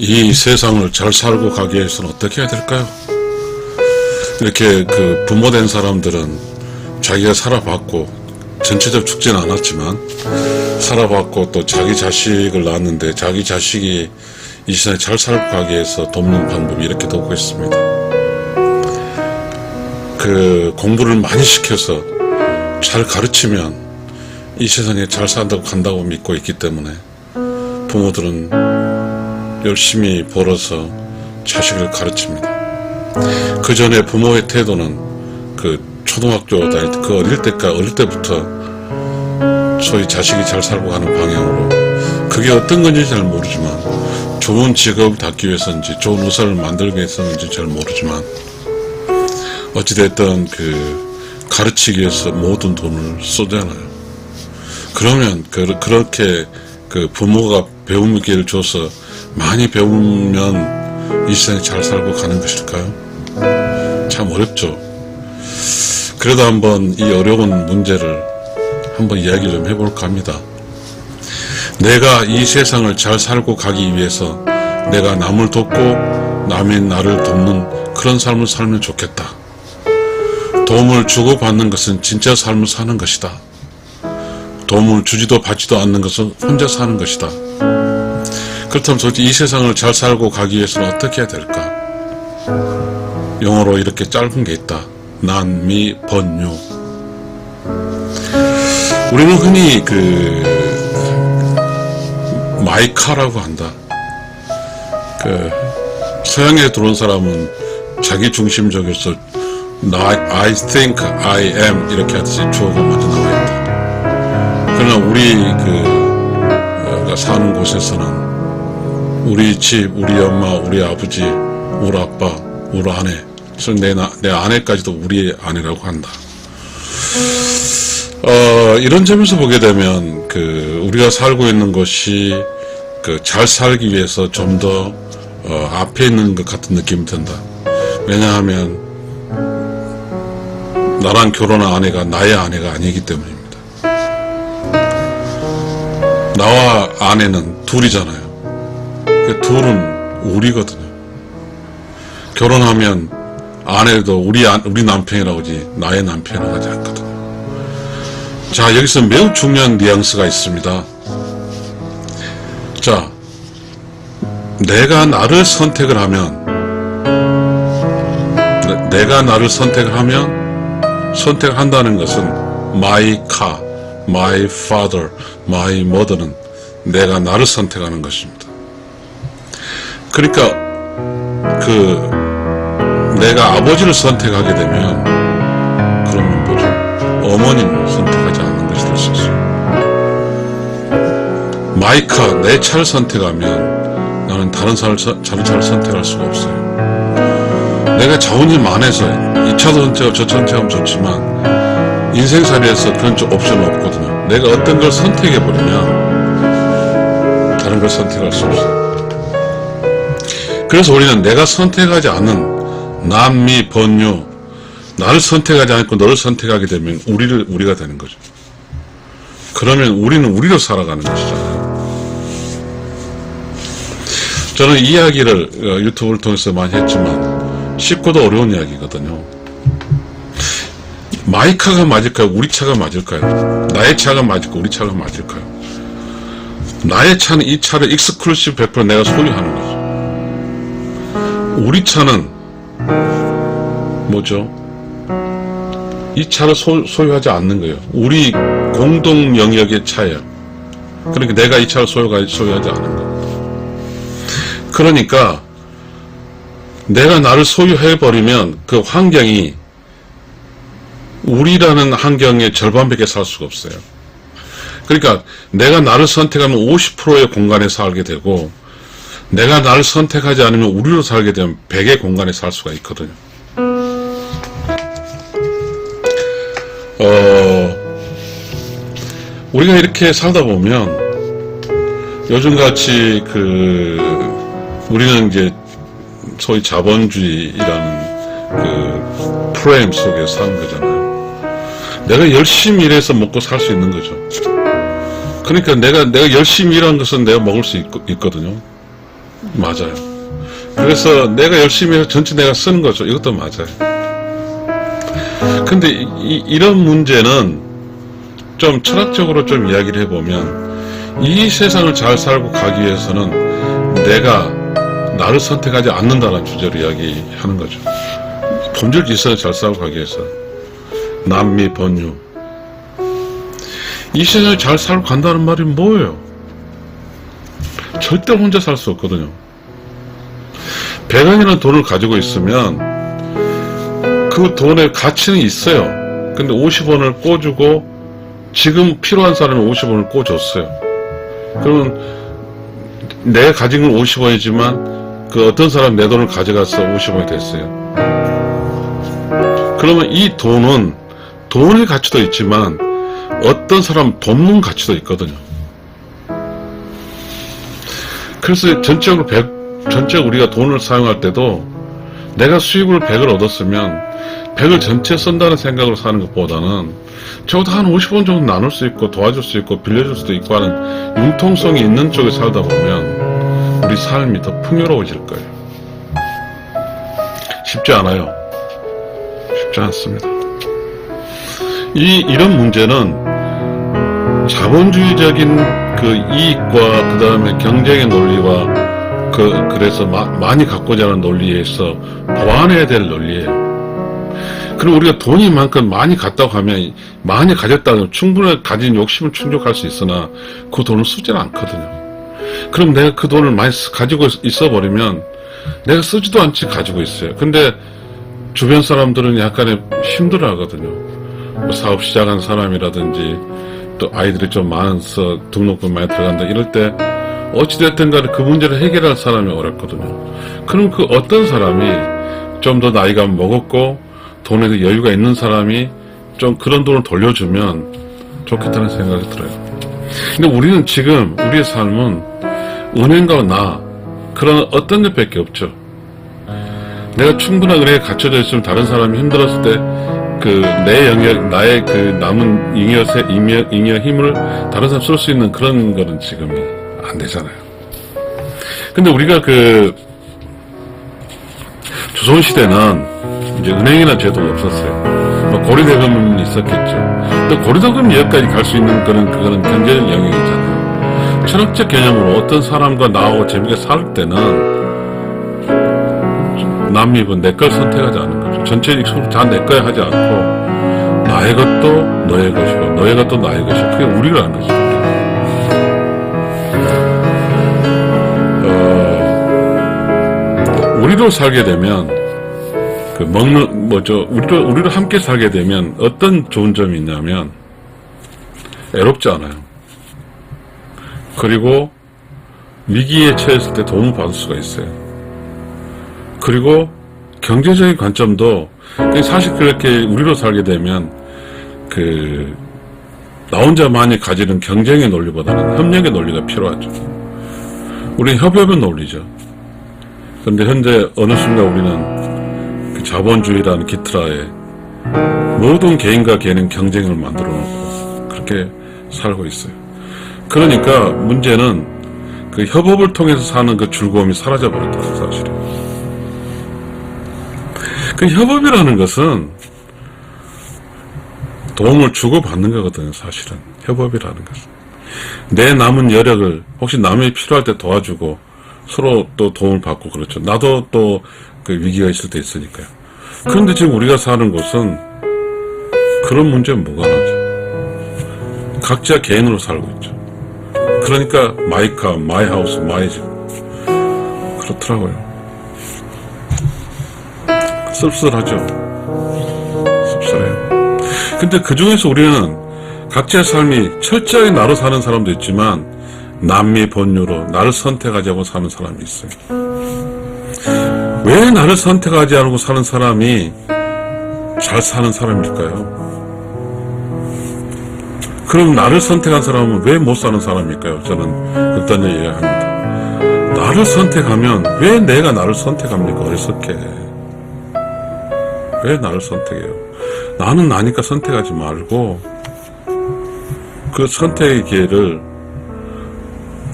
이 세상을 잘 살고 가기 위해서는 어떻게 해야 될까요? 이렇게 부모된 사람들은 자기가 살아봤고, 전체적으로 죽지는 않았지만 살아봤고, 또 자기 자식을 낳았는데 자기 자식이 이 세상에 잘 살고 가기 위해서 돕는 방법이 이렇게 돕고 있습니다. 공부를 많이 시켜서 잘 가르치면 이 세상에 잘 산다고 간다고 믿고 있기 때문에 부모들은 열심히 벌어서 자식을 가르칩니다. 그 전에 부모의 태도는 초등학교 다닐 때, 어릴 때부터 소위 자식이 잘 살고 가는 방향으로, 그게 어떤 건지 잘 모르지만, 좋은 직업을 갖기 위해서인지, 좋은 의사를 만들기 위해서인지 잘 모르지만, 어찌됐든 가르치기 위해서 모든 돈을 쏟아놔요. 그러면 그렇게 부모가 배움의 기회를 줘서 많이 배우면 이 세상에 잘 살고 가는 것일까요? 참 어렵죠. 그래도 한번 이 어려운 문제를 한번 이야기 좀 해볼까 합니다. 내가 이 세상을 잘 살고 가기 위해서 내가 남을 돕고 남이 나를 돕는 그런 삶을 살면 좋겠다. 도움을 주고받는 것은 진짜 삶을 사는 것이다. 도움을 주지도 받지도 않는 것은 혼자 사는 것이다. 그렇다면 솔직히 이 세상을 잘 살고 가기 위해서는 어떻게 해야 될까? 영어로 이렇게 짧은 게 있다. 난, 미, 번유. 우리는 흔히 마이카라고 한다. 서양에 들어온 사람은 자기 중심적이어서 I think I am 이렇게 하듯이 주어가 먼저 나와 있다. 그러나 우리가 사는 곳에서는 우리 집, 우리 엄마, 우리 아버지, 우리 아빠, 우리 아내, 내 아내까지도 우리의 아내라고 한다. 이런 점에서 보게 되면 우리가 살고 있는 것이 잘 살기 위해서 좀 더 앞에 있는 것 같은 느낌이 든다. 왜냐하면 나랑 결혼한 아내가 나의 아내가 아니기 때문입니다. 나와 아내는 둘이잖아요. 둘은 우리거든요. 결혼하면 아내도 우리 남편이라고 하지 나의 남편이라고 하지 않거든요. 자, 여기서 매우 중요한 뉘앙스가 있습니다. 자, 내가 나를 선택을 하면 선택한다는 것은 my car, my father, my mother는 내가 나를 선택하는 것입니다. 그러니까 내가 아버지를 선택하게 되면 그러면 뭐죠? 어머니를 선택하지 않는 것이 될 수 있어요. my car, 내 차를 선택하면 나는 다른 차를 선택할 수가 없어요. 내가 자원이 많아서 이 차도 선택하고 저 선택하면 좋지만 인생살이에서 그런 옵션은 없거든요. 내가 어떤 걸 선택해버리면 다른 걸 선택할 수 없어요. 그래서 우리는 내가 선택하지 않는 남미 번유, 나를 선택하지 않고 너를 선택하게 되면 우리가 되는 거죠. 그러면 우리는 우리로 살아가는 것이잖아요. 저는 이 이야기를 유튜브를 통해서 많이 했지만 쉽고도 어려운 이야기거든요. 마이카가 맞을까요? 우리 차가 맞을까요? 나의 차가 맞을까요? 우리 차가 맞을까요? 나의 차는 이 차를 익스클루시브 100% 내가 소유하는 거죠. 우리 차는 뭐죠? 이 차를 소유하지 않는 거예요. 우리 공동 영역의 차예요. 그러니까 내가 이 차를 소유하지 않은 거예요. 그러니까 내가 나를 소유해버리면 그 환경이 우리라는 환경의 절반밖에 살 수가 없어요. 그러니까 내가 나를 선택하면 50%의 공간에 살게 되고 내가 나를 선택하지 않으면 우리로 살게 되면 100의 공간에 살 수가 있거든요. 우리가 이렇게 살다 보면 요즘같이 우리는 이제 소위 자본주의라는 프레임 속에 사는 거잖아요. 내가 열심히 일해서 먹고 살 수 있는 거죠. 그러니까 내가 열심히 일한 것은 내가 먹을 수 있거든요. 맞아요. 그래서 내가 열심히 해서 전체 내가 쓰는 거죠. 이것도 맞아요. 근데 이런 문제는 좀 철학적으로 좀 이야기를 해보면, 이 세상을 잘 살고 가기 위해서는 내가 나를 선택하지 않는다는 주제로 이야기하는 거죠. 본질 지성을 잘 살고 가기 위해서. 남미 번유. 이 세상을 잘 살고 간다는 말이 뭐예요? 절대 혼자 살 수 없거든요. 100원이라는 돈을 가지고 있으면 그 돈의 가치는 있어요. 근데 50원을 꿔주고 지금 필요한 사람이 50원을 꿔줬어요. 그러면 내가 가진 건 50원이지만 그 어떤 사람 내 돈을 가져가서 50원이 됐어요. 그러면 이 돈은 돈의 가치도 있지만 어떤 사람 돕는 가치도 있거든요. 그래서 전적으로 우리가 돈을 사용할 때도 내가 수익을 100을 얻었으면 100을 전체 쓴다는 생각으로 사는 것보다는 적어도 한 50원 정도 나눌 수 있고 도와줄 수 있고 빌려줄 수도 있고 하는 융통성이 있는 쪽에 살다 보면 우리 삶이 더 풍요로워질 거예요. 쉽지 않아요. 쉽지 않습니다. 이런 문제는 자본주의적인 그 이익과 그 다음에 경쟁의 논리와 그래서 많이 갖고자 하는 논리에서 보완해야 될 논리예요. 그리고 우리가 돈이 이만큼 많이 갖다고 하면 많이 가졌다면 충분히 가진 욕심을 충족할 수 있으나 그 돈을 쓰지는 않거든요. 그럼 내가 그 돈을 많이 가지고 있어버리면 내가 쓰지도 않지 가지고 있어요. 근데 주변 사람들은 약간의 힘들어 하거든요. 뭐 사업 시작한 사람이라든지 또 아이들이 좀 많아서 등록금 많이 들어간다 이럴 때 어찌됐든 간에 그 문제를 해결할 사람이 어렵거든요. 그럼 그 어떤 사람이 좀 더 나이가 먹었고 돈에 여유가 있는 사람이 좀 그런 돈을 돌려주면 좋겠다는 생각이 들어요. 근데 우리는 지금 우리의 삶은 은행과 나 그런 어떤 것밖에 없죠. 내가 충분한 은행에 갇혀져 있으면 다른 사람이 힘들었을 때 그 내 영역, 나의 그 남은 잉여 힘을 다른 사람 쓸 수 있는 그런 거는 지금이 안 되잖아요. 근데 우리가 그 조선시대는 이제 은행이나 제도가 없었어요. 뭐 고리대금은 있었겠죠. 또 고리대금 여기까지 갈 수 있는 그거는 경제적 영역이잖아요. 철학적 개념으로 어떤 사람과 나하고 재밌게 살 때는 남입은 내 걸 선택하지 않는 거죠. 전체적 서로 다 내 거야 하지 않고 나의 것도 너의 것이고 너의 것도 나의 것이고 그게 우리라는 거죠. 우리로 살게 되면 우리로 함께 살게 되면 어떤 좋은 점이 있냐면 애롭지 않아요. 그리고 위기에 처했을 때 도움을 받을 수가 있어요. 그리고 경제적인 관점도 사실 그렇게 우리로 살게 되면 나 혼자만이 가지는 경쟁의 논리보다는 협력의 논리가 필요하죠. 우리는 협업의 논리죠. 그런데 현재 어느 순간 우리는 그 자본주의라는 기틀하에 모든 개인과 개인은 경쟁을 만들어 놓고 그렇게 살고 있어요. 그러니까 문제는 그 협업을 통해서 사는 그 즐거움이 사라져 버렸다는 사실이에요. 그 협업이라는 것은 도움을 주고받는 거거든요. 사실은 협업이라는 것은 내 남은 여력을 혹시 남이 필요할 때 도와주고 서로 또 도움을 받고 그렇죠. 나도 또 그 위기가 있을 때 있으니까요. 그런데 지금 우리가 사는 곳은 그런 문제는 무관하죠. 각자 개인으로 살고 있죠. 그러니까 마이 카, 마이 하우스, 마이 집 그렇더라고요. 씁쓸하죠. 씁쓸해요. 근데 그 중에서 우리는 각자의 삶이 철저히 나로 사는 사람도 있지만 남미 본유로 나를 선택하지 않고 사는 사람이 있어요. 왜 나를 선택하지 않고 사는 사람이 잘 사는 사람일까요? 그럼 나를 선택한 사람은 왜 못 사는 사람일까요? 저는 극단적 얘기합니다. 나를 선택하면 왜 내가 나를 선택합니까? 어리석게. 왜 나를 선택해요? 나는 나니까 선택하지 말고 그 선택의 기회를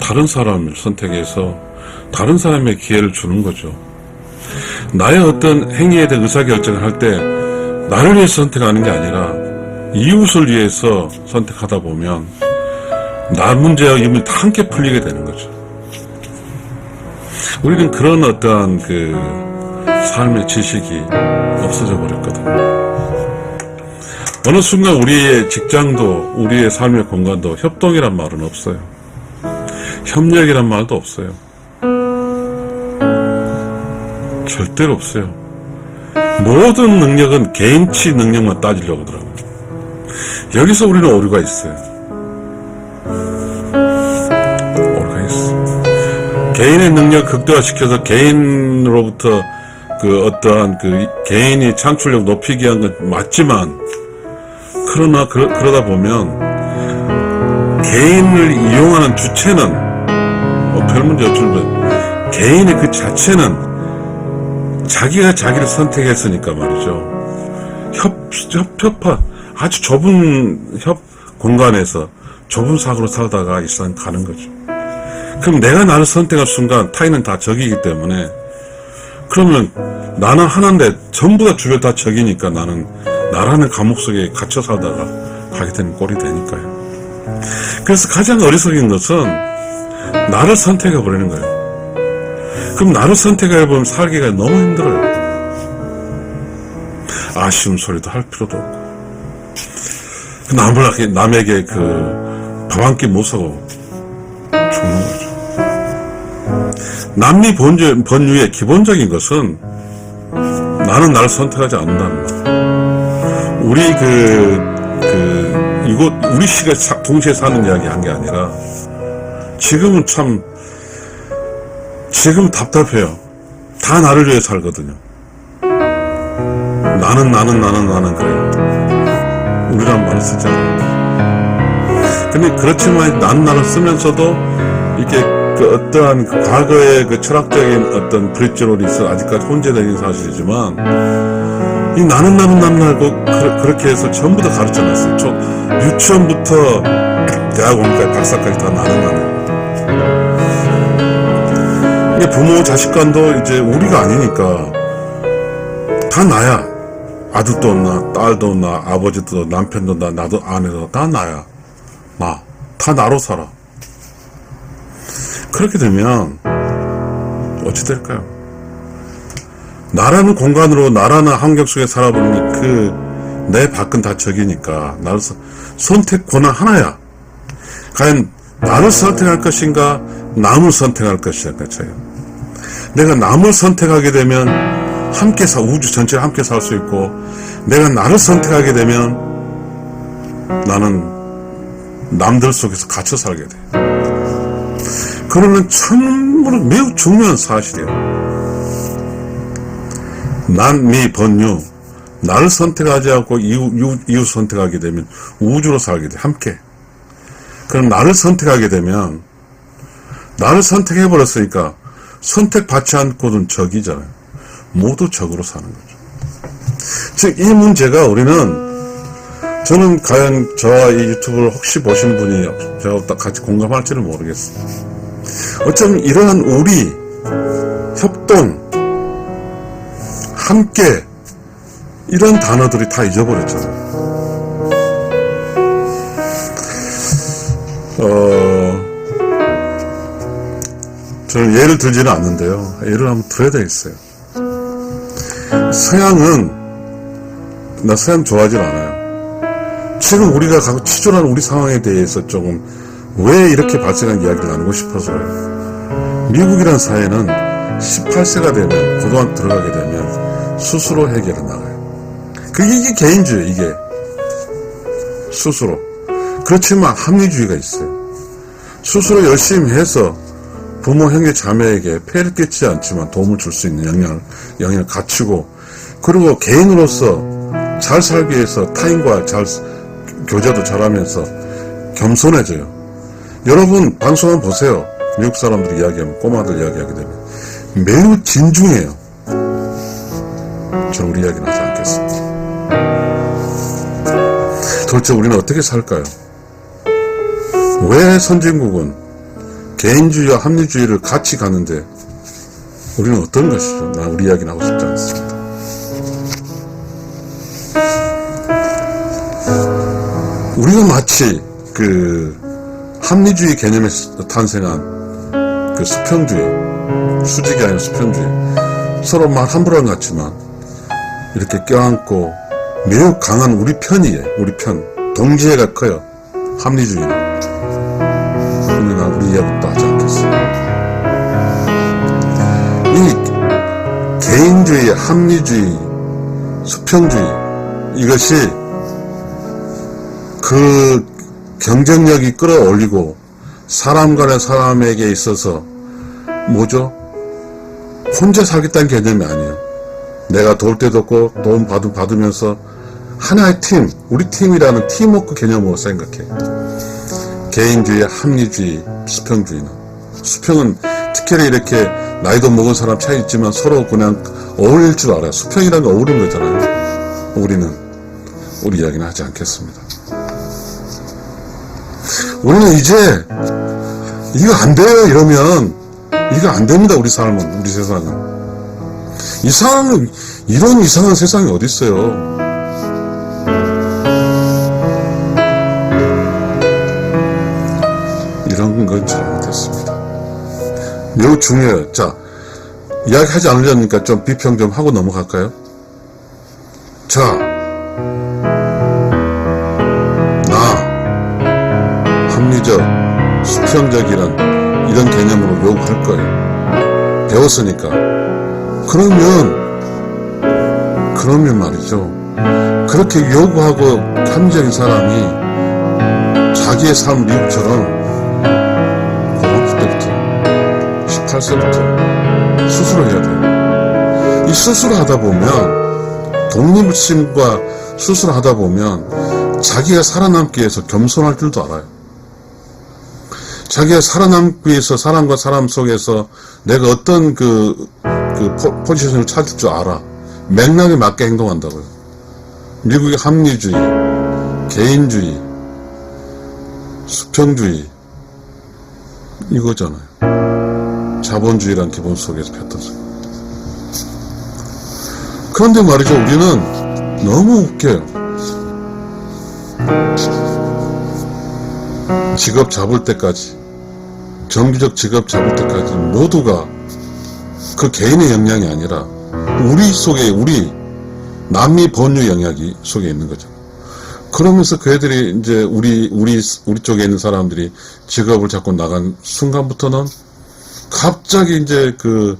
다른 사람을 선택해서 다른 사람의 기회를 주는 거죠. 나의 어떤 행위에 대해 의사결정을 할 때 나를 위해서 선택하는 게 아니라 이웃을 위해서 선택하다 보면 나 문제와 이 문제 다 함께 풀리게 되는 거죠. 우리는 그런 어떠한 그 삶의 지식이 없어져 버렸거든요. 어느 순간 우리의 직장도 우리의 삶의 공간도 협동이란 말은 없어요. 협력이란 말도 없어요. 절대로 없어요. 모든 능력은 개인치 능력만 따지려고 하더라고요. 여기서 우리는 오류가 있어요. 오류가 있어. 개인의 능력 극대화시켜서 개인으로부터 그 어떠한 그 개인이 창출력 높이기 위한 건 맞지만, 그러나 그러다 보면 개인을 이용하는 주체는 별 문제 없지만 개인의 그 자체는 자기가 자기를 선택했으니까 말이죠. 협파 아주 좁은 공간에서 좁은 사고로 살다가 일상 가는 거죠. 그럼 내가 나를 선택할 순간 타인은 다 적이기 때문에, 그러면 나는 하나인데 전부 다 주변 다 적이니까 나는 나라는 감옥 속에 갇혀 살다가 가게 되는 꼴이 되니까요. 그래서 가장 어리석인 것은 나를 선택해 버리는 거예요. 그럼 나를 선택해 보면 살기가 너무 힘들어요. 아쉬운 소리도 할 필요도 없고, 남에게 그 밥 한 끼 못 사고 죽는 거죠. 남미 번유의 기본적인 것은 나는 나를 선택하지 않는다는 거예요. 우리 시가 동시에 사는 이야기 한 게 아니라, 지금 답답해요. 다 나를 위해 살거든요. 나는 그래요. 우리란 말을 쓰지 않아요. 근데 그렇지만 나를 쓰면서도 이렇게 그 어떠한 그 과거의 그 철학적인 어떤 브릿지롤이 있어 아직까지 혼재되긴 사실이지만, 이 나는 그렇게 해서 전부 다 가르쳐 놨어요. 유치원부터 대학 원까지 박사까지 다 나는. 이게 부모 자식 간도 이제 우리가 아니니까 다 나야. 아들도 나, 딸도 나, 아버지도 나, 남편도 나, 나도 아내도 다 나야. 다 나로 살아. 그렇게 되면 어찌 될까요? 나라는 공간으로, 나라는 환경 속에 살아보니 내 밖은 다 적이니까 나를 선택 권한 하나야. 과연 나를 선택할 것인가, 남을 선택할 것인가 차이요. 내가 남을 선택하게 되면 우주 전체를 함께 살 수 있고, 내가 나를 선택하게 되면 나는 남들 속에서 갇혀 살게 돼. 그러면 참으로 매우 중요한 사실이에요. 남미 번유, 나를 선택하지 않고 이웃 선택하게 되면 우주로 살게 돼, 함께. 그럼 나를 선택하게 되면, 나를 선택해버렸으니까 선택받지 않고는 적이잖아요. 모두 적으로 사는 거죠. 즉, 이 문제가 저는 과연 저와 이 유튜브를 혹시 보신 분이 저하고 딱 같이 공감할지는 모르겠어요. 어쩌면 이러한 우리, 협동, 함께, 이런 단어들이 다 잊어버렸잖아요. 저는 예를 들지는 않는데요. 예를 한번 들어야 되겠어요. 나 서양 좋아하지 않아요. 지금 우리가 치졸한 우리 상황에 대해서 조금 왜 이렇게 발생한 이야기를 나누고 싶어서요. 미국이라는 사회는 18세가 되면, 고등학교 들어가게 되면 스스로 해결해 나가요. 이게 개인주의예요, 이게. 스스로. 그렇지만 합리주의가 있어요. 스스로 열심히 해서 부모, 형제, 자매에게 폐를 끼치지 않지만 도움을 줄 수 있는 영향을 갖추고, 그리고 개인으로서 잘 살기 위해서 타인과 교제도 잘하면서 겸손해져요. 여러분 방송 한번 보세요. 미국 사람들이 이야기하면, 꼬마들 이야기하게 되면 매우 진중해요. 저는 우리 이야기는 하지 않겠습니다. 도대체 우리는 어떻게 살까요? 왜 선진국은 개인주의와 합리주의를 같이 가는데 우리는 어떤 것이죠? 나 우리 이야기는 하고 싶지 않습니다. 우리가 마치 그 합리주의 개념에서 탄생한 그 수평주의, 수직이 아니라 수평주의, 서로 말 함부로 한 것 같지만 이렇게 껴안고 매우 강한 우리 편이에요. 우리 편. 동지애가 커요. 합리주의는. 그러면 난 우리 이야기도 하지 않겠어요. 이 개인주의, 합리주의, 수평주의, 이것이 그 경쟁력이 끌어올리고 사람 간의 사람에게 있어서 뭐죠? 혼자 살겠다는 개념이 아니에요. 내가 도울 때도 없고 도움 받으면서 하나의 팀, 우리 팀이라는 팀워크 개념으로 생각해. 개인주의, 합리주의, 수평주의는. 수평은 특별히 이렇게 나이도 먹은 사람 차이 있지만 서로 그냥 어울릴 줄 알아요. 수평이라는 게 어울리는 거잖아요. 우리 이야기는 하지 않겠습니다. 우리는 이제 이거 안 돼요 이러면 이거 안 됩니다. 우리 삶은, 우리 세상은. 이런 이상한 세상이 어디 있어요. 이런 건 잘못했습니다. 매우 중요해요. 자, 이야기하지 않으려니까 좀 비평 좀 하고 넘어갈까요? 자, 합리적, 수평적이란 이런 개념으로 요구할 거예요. 배웠으니까. 그러면 말이죠. 그렇게 요구하고 합리적인 사람이 자기의 삶 미국처럼 고등학교 때부터 18세부터 수술을 해야 돼요. 이 수술을 하다 보면 독립심과 수술을 하다 보면 자기가 살아남기 위해서 겸손할 줄도 알아요. 자기가 살아남기 위해서 사람과 사람 속에서 내가 어떤 포지션을 찾을 줄 알아. 맥락에 맞게 행동한다고요. 미국의 합리주의, 개인주의, 수평주의, 이거잖아요. 자본주의란 기본 속에서 뱉어서. 그런데 말이죠, 우리는 너무 웃겨요. 직업 잡을 때까지, 정규적 직업 잡을 때까지 모두가 그 개인의 역량이 아니라 우리 속에, 우리 남미 번유 영역이 속에 있는 거죠. 그러면서 그 애들이 이제 우리 쪽에 있는 사람들이 직업을 잡고 나간 순간부터는 갑자기 이제 그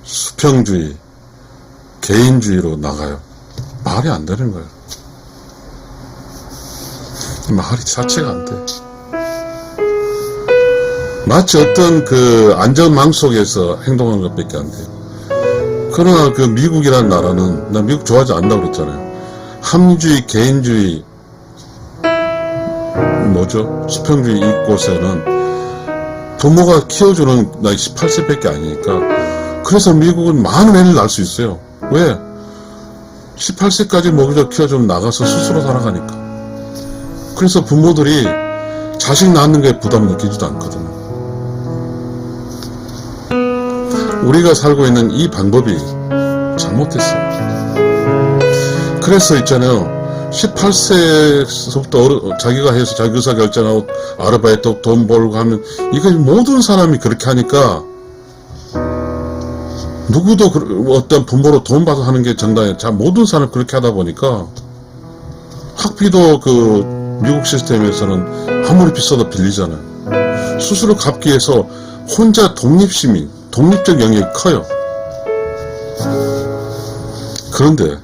수평주의, 개인주의로 나가요. 말이 안 되는 거예요. 말이 자체가 안 돼. 마치 어떤 그 안전망 속에서 행동하는 것밖에 안 돼요. 그러나 그 미국이라는 나라는, 나 미국 좋아하지 않는다고 그랬잖아요. 합리주의, 개인주의, 수평주의 이곳에는 부모가 키워주는 나이 18세밖에 아니니까. 그래서 미국은 많은 애를 낳을 수 있어요. 왜? 18세까지 먹여 키워주면 나가서 스스로 살아가니까. 그래서 부모들이 자식 낳는 게 부담 느끼지도 않거든요. 우리가 살고 있는 이 방법이 잘못됐어요. 그래서 있잖아요. 18세부터 자기가 해서 자기 의사결정하고 아르바이트 돈 벌고 하면 이거 모든 사람이 그렇게 하니까 누구도 어떤 부모로 돈 받아 하는 게 정당해. 모든 사람이 그렇게 하다 보니까 학비도 그 미국 시스템에서는 아무리 비싸도 빌리잖아요. 스스로 갚기 위해서 혼자 독립적 영역이 커요. 그런데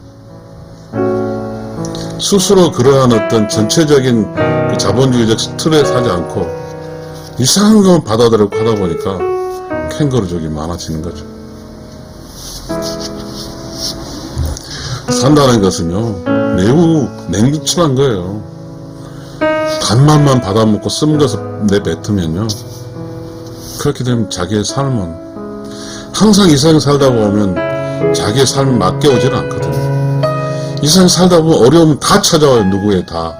스스로 그러한 어떤 전체적인 그 자본주의적 스트레스 하지 않고 이상한 것만 받아들이고 하다 보니까 캥거루족이 많아지는 거죠. 산다는 것은요, 매우 냉기침한 거예요. 단맛만 받아먹고 쓴 것을 내뱉으면요, 그렇게 되면 자기의 삶은 항상 이상히 살다 보면 자기의 삶이 맡겨오지는 않거든요. 이상히 살다 보면 어려움은 다 찾아와요. 누구에 다.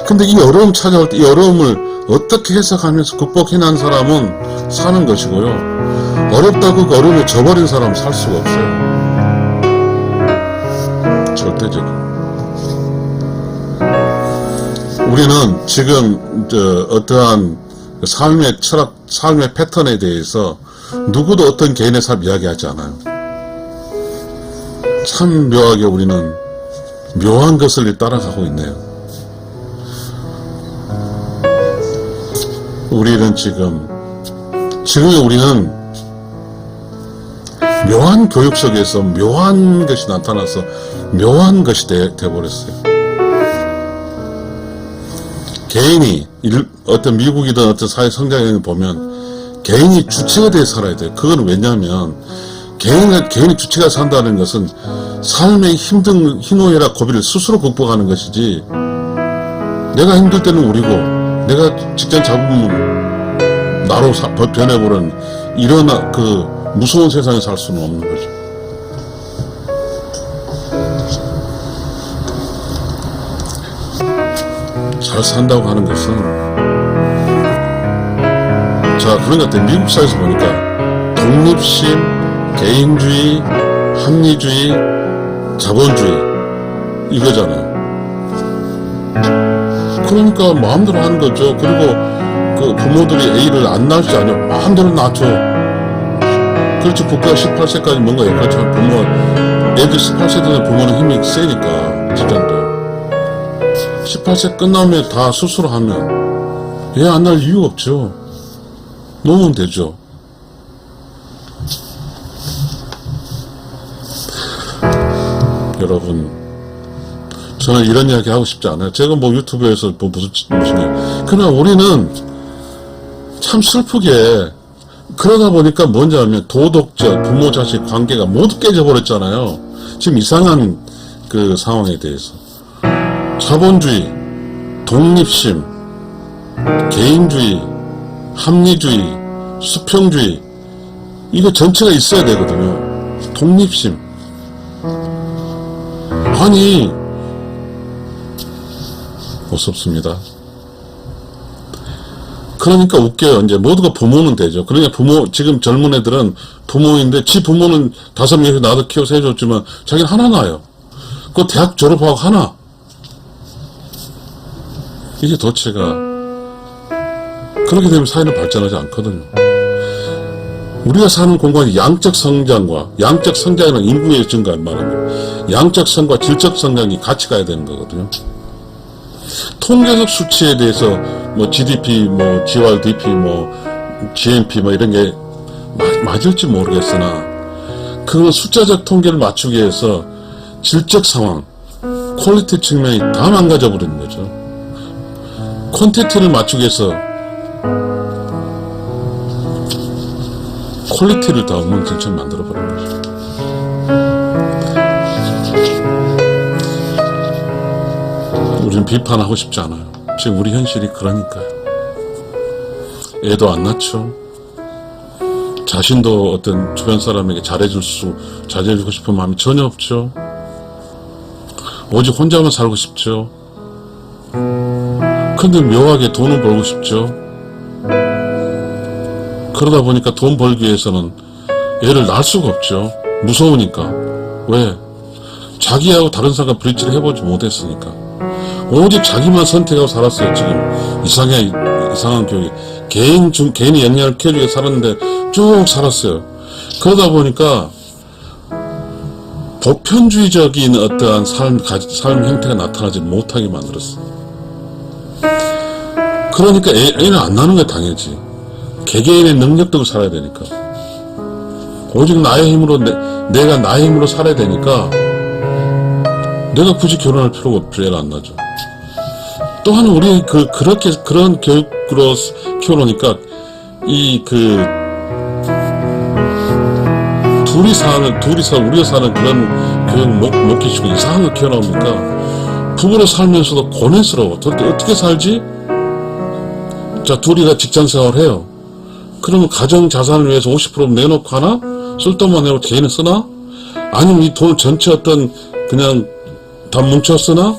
근데 이 어려움 찾아올 때 이 어려움을 어떻게 해석하면서 극복해낸 사람은 사는 것이고요. 어렵다고 그 어려움에 져버린 사람은 살 수가 없어요. 절대적으로. 우리는 지금 어떠한 삶의 철학, 삶의 패턴에 대해서 누구도 어떤 개인의 삶 이야기하지 않아요. 참 묘하게 우리는 묘한 것을 따라가고 있네요. 우리는 지금의 우리는 묘한 교육 속에서 묘한 것이 나타나서 묘한 것이 돼버렸어요. 개인이 어떤 미국이든 어떤 사회 성장을 보면 개인이 주체가 되어 살아야 돼요. 그건 왜냐하면 개인이 주체가 산다는 것은 삶의 힘든 희노애락 고비를 스스로 극복하는 것이지, 내가 힘들 때는 우리고 내가 직장 잡으면 나로 변해버린 이런 그 무서운 세상에 살 수는 없는 거죠. 잘 산다고 하는 것은, 자, 그런 것 같아요. 미국 사회에서 보니까 독립심, 개인주의, 합리주의, 자본주의 이거잖아요. 그러니까 마음대로 하는 거죠. 그리고 그 부모들이 애를 안 낳을지 아니요, 마음대로 낳죠. 그렇지, 국가가 18세까지 뭔가 그렇죠. 애들 18세 되는 부모는 힘이 세니까, 직장도. 18세 끝나면 다 스스로 하면 애 안 낳을 이유가 없죠. 놓으면 되죠. 여러분, 저는 이런 이야기 하고 싶지 않아요. 제가 뭐 유튜브에서 무슨 그러나 우리는 참 슬프게 그러다 보니까 뭔지 알면 도덕적 부모 자식 관계가 모두 깨져버렸잖아요. 지금 이상한 그 상황에 대해서 자본주의, 독립심, 개인주의, 합리주의, 수평주의, 이거 전체가 있어야 되거든요. 독립심. 아니, 무섭습니다. 그러니까 웃겨요. 이제 모두가 부모는 되죠. 그러니까 지금 젊은 애들은 부모인데, 지 부모는 5명에서 나도 키워서 해줬지만 자기는 하나 낳아요. 그 대학 졸업하고 하나. 이게 도체가, 그렇게 되면 사회는 발전하지 않거든요. 우리가 사는 공간이 양적 성장과, 양적 성장이라는 인구의 증가를 말합니다. 양적 성과 질적 성장이 같이 가야 되는 거거든요. 통계적 수치에 대해서 뭐 GDP, 뭐 GRDP, 뭐 GNP 뭐 이런 게 맞을지 모르겠으나, 그 숫자적 통계를 맞추기 위해서 질적 상황, 퀄리티 측면이 다 망가져 버리는 거죠. 퀀티티를 맞추기 위해서 퀄리티를 다 엉망진창 만들어버린 거죠. 우리는 비판하고 싶지 않아요. 지금 우리 현실이 그러니까요. 애도 안 낳죠. 자신도 어떤 주변 사람에게 잘해주고 싶은 마음이 전혀 없죠. 오직 혼자만 살고 싶죠. 근데 묘하게 돈을 벌고 싶죠. 그러다 보니까 돈 벌기 위해서는 애를 낳을 수가 없죠. 무서우니까. 왜? 자기하고 다른 사람과 브릿지를 해보지 못했으니까. 오직 자기만 선택하고 살았어요. 지금 이상한 교육이. 개인이 영향을 키워주게 살았는데 쭉 살았어요. 그러다 보니까 보편주의적인 어떠한 삶 형태가 나타나지 못하게 만들었어요. 그러니까 애는 안 낳는 게 당연하지. 개개인의 능력대로 살아야 되니까. 오직 나의 힘으로, 내가 나의 힘으로 살아야 되니까, 내가 굳이 결혼할 필요가 없죠. 애를 안 낳죠. 또한 우리 그런 교육으로 키워놓으니까, 우리가 사는 그런 교육 못 키우고 이상한 거 키워나오니까, 부부로 살면서도 고뇌스러워. 도대체 어떻게 살지? 자, 둘이가 직장 생활을 해요. 그러면 가정 자산을 위해서 50% 내놓고 하나? 쓸 돈만 내고 개인은 쓰나? 아니면 이 돈 전체 그냥 다 뭉쳐 쓰나?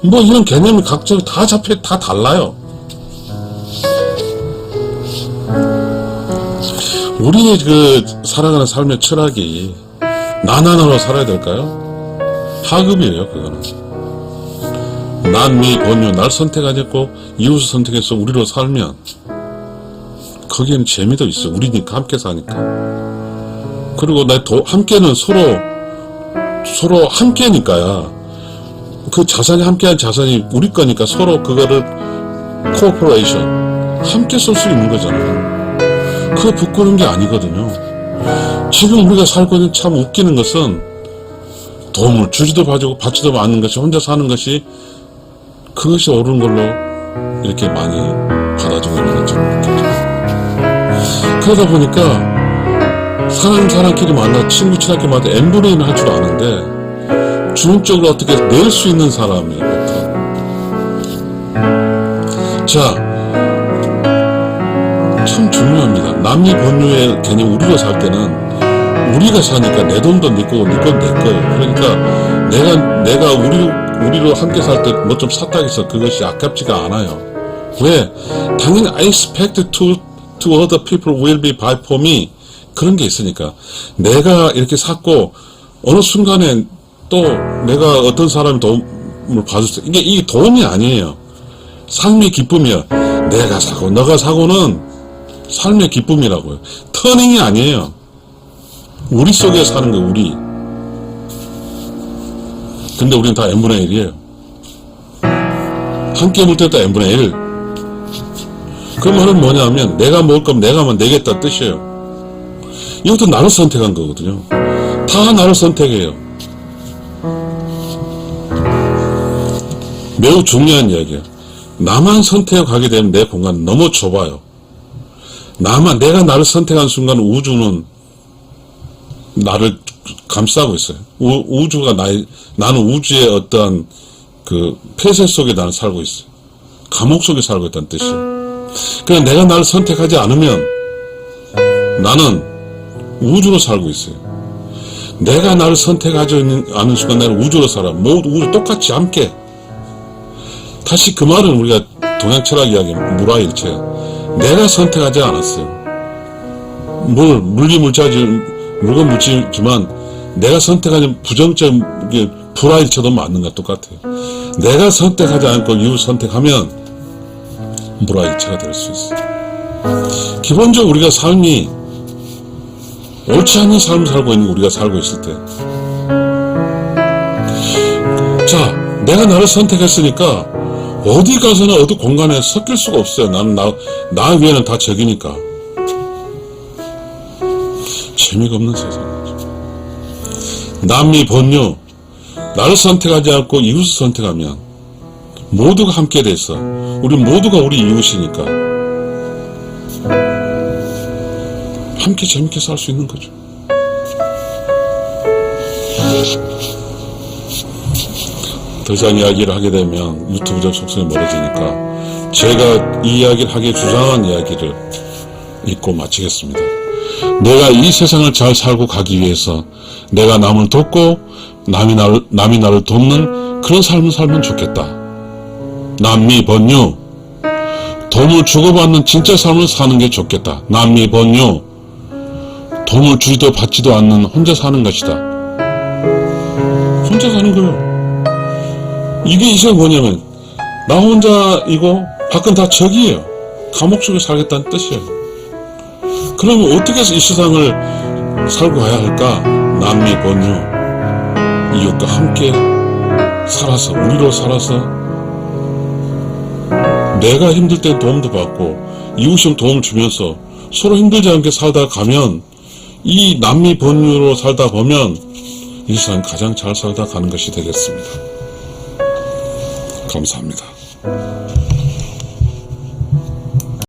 뭐 이런 개념이 각자 다 달라요. 우리 그 살아가는 삶의 철학이 나나나로 살아야 될까요? 하급이에요. 그거는 남미 본유 날 선택하지 않고 이웃을 선택해서 우리로 살면 거기에는 재미도 있어. 우리니까 함께 사니까. 그리고 함께는 서로 함께니까야. 그 자산이 함께한 자산이 우리 거니까 서로 그거를 코퍼레이션 함께 쓸 수 있는 거잖아요. 그거 부끄러운 게 아니거든요. 지금 우리가 살고 있는 참 웃기는 것은 도움을 주지도 받지도 않는 것이 혼자 사는 것이 그것이 옳은 걸로 이렇게 많이 받아주고 있는 것처럼 느껴져요. 그러다 보니까 사람끼리 만나 친구 친하게 만나 n분의 1을 할 줄 아는데 주능적으로 어떻게 낼 수 있는 사람이 못해. 자, 참 중요합니다. 남미 본유의 개념 우리로 살 때는 우리가 사니까 내 돈도 네 거고 네 건 내 거예요. 그러니까 내가 우리로 함께 살 때 뭐 좀 샀다 해서 그것이 아깝지가 않아요. 왜? 당연히 I expect to other people will be buy for me 그런 게 있으니까 내가 이렇게 샀고 어느 순간에 또 내가 어떤 사람이 도움을 받을 수 이게 도움이 아니에요. 삶의 기쁨이야. 내가 사고 너가 사고는 삶의 기쁨이라고요. 터닝이 아니에요. 우리 속에 사는 거예요. 우리. 근데 우리는 다 n분의 1이에요. 함께 먹을 때도 n분의 1. 그 말은 뭐냐면 내가 먹을 거면 내가만 내겠다 뜻이에요. 이것도 나를 선택한 거거든요. 다 나를 선택해요. 매우 중요한 이야기예요. 나만 선택하게 되면 내 공간은 너무 좁아요. 내가 나를 선택한 순간 우주는 나를 감싸고 있어요. 우주가 나는 우주의 어떠한 그 폐쇄 속에 나는 살고 있어요. 감옥 속에 살고 있다는 뜻이에요. 그냥 내가 나를 선택하지 않으면 나는 우주로 살고 있어요. 내가 나를 선택하지 않은 순간 나는 우주로 살아. 모두 우주 똑같이 함께. 다시 그 말은 우리가 동양 철학 이야기 무라일체예요. 내가 선택하지 않았어요. 물건 물질이지만 내가 선택하는 부정적 불화일체도 맞는 것 똑같아요. 내가 선택하지 않고 이웃 선택하면 물화일체가 될 수 있어요. 기본적으로 우리가 삶이 옳지 않은 삶을 살고 있는 우리가 살고 있을 때, 자, 내가 나를 선택했으니까 어디 가서나 어디 공간에 섞일 수가 없어요. 나는 나 위에는 다 적이니까. 재미가 없는 세상이죠. 남미 본유 나를 선택하지 않고 이웃을 선택하면 모두가 함께 돼서 우리 모두가 우리 이웃이니까 함께 재밌게 살 수 있는 거죠. 더 이상 이야기를 하게 되면 유튜브적 속성이 멀어지니까 제가 이 이야기를 하기에 주장한 이야기를 읽고 마치겠습니다. 내가 이 세상을 잘 살고 가기 위해서 내가 남을 돕고 남이 나를 돕는 그런 삶을 살면 좋겠다. 남미 번유 도움을 주고받는 진짜 삶을 사는 게 좋겠다. 남미 번유 도움을 주지도 받지도 않는 혼자 사는 것이다. 혼자 사는 거예요. 이게 이제 뭐냐면 나 혼자이고 밖은 다 적이에요. 감옥 속에 살겠다는 뜻이에요. 그러면 어떻게 해서 이 세상을 살고 가야 할까? 남미 번유 이웃과 함께 살아서 우리로 살아서 내가 힘들 때 도움도 받고 이웃이 도움을 주면서 서로 힘들지 않게 살다 가면 이 남미 번유로 살다 보면 이 세상 가장 잘 살다 가는 것이 되겠습니다. 감사합니다.